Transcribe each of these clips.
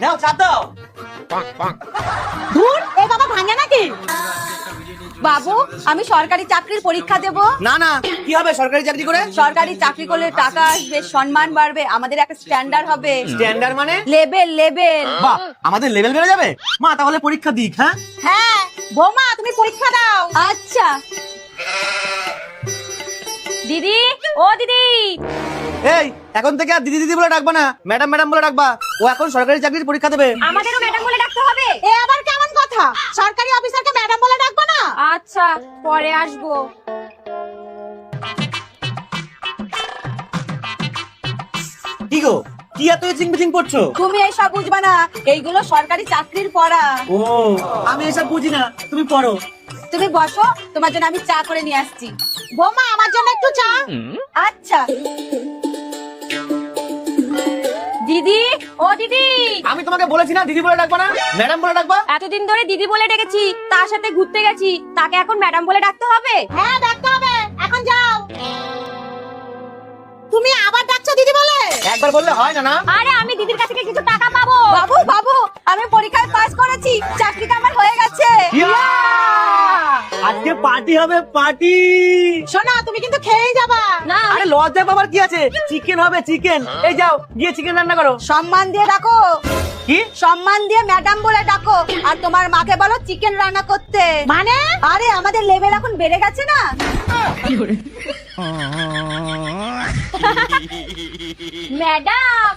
নাও চাপ দাও। ধুর, এ বাবা ভাঙে নাকি? বাবু, আমি সরকারি চাকরির পরীক্ষা দেব। না না, কি হবে সরকারি চাকরি করে? সরকারি চাকরি করলে টাকা আসবে, সম্মান বাড়বে, আমাদের একটা স্ট্যান্ডার্ড হবে। স্ট্যান্ডার্ড মানে? Level level. বাহ, আমাদের লেভেল বেড়ে যাবে। মা তাহলে পরীক্ষা দিক। হ্যাঁ হ্যাঁ বৌমা, তুমি পরীক্ষা দাও। আচ্ছা দিদি, ও দিদি। এই, এখন থেকে আর দিদি দিদি বলে ডাকবা না, ম্যাডাম ম্যাডাম বলে ডাকবা। ও এখন সরকারি চাকরির পরীক্ষা দেবে। আমাদেরও ম্যাডাম বলে ডাকতে হবে? এ আবার কেমন কথা? সরকারি অফিসারকে ম্যাডাম বলে ডাকবো না? আচ্ছা, পরে আসবো। কি গো, কি এত চিং বিচিং করছো? তুমি এইসব বুঝবা না, এইগুলো সরকারি চাকরির পড়া। ও, আমি এসব বুঝি না, তুমি পড়ো। তুমি বসো, তোমার জন্য আমি চা করে নিয়ে আসছি। বৌমা, আমার জন্য একটু চা। আচ্ছা দিদি, ও দিদি। আমি তোমাকে বলেছি না দিদি বলে ডাকবা না, ম্যাডাম বলে ডাকবা। এতদিন ধরে দিদি বলে ডেকেছি, তার সাথে ঘুরতে গেছি, তাকে এখন ম্যাডাম বলে ডাকতে হবে? হ্যাঁ ডাকতে হবে, এখন যাও। তুমি আবার ডাকছো দিদি বলে? একবার বললে হয় না না? আরে আমি দিদির কাছে কিছু টাকা পাবো। বাবু বাবু, আমি পরীক্ষায় পাস করেছি, চাকরিটা আমার হয়ে গেছে। আজকে পার্টি হবে, পার্টি। শোনা, তুমি কিন্তু খেয়েই যাবা না। আরে লজ্জা পাবার কি আছে, চিকেন হবে চিকেন। এই যাও, গিয়ে চিকেন রান্না করো। সম্মান দিয়ে ডাকো। কি? সম্মান দিয়ে ম্যাডাম বলে ডাকো, আর তোমার মাকে বলো চিকেন রান্না করতে। মানে? আরে আমাদের লেভেল এখন বেড়ে গেছে না। Madam,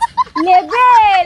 level.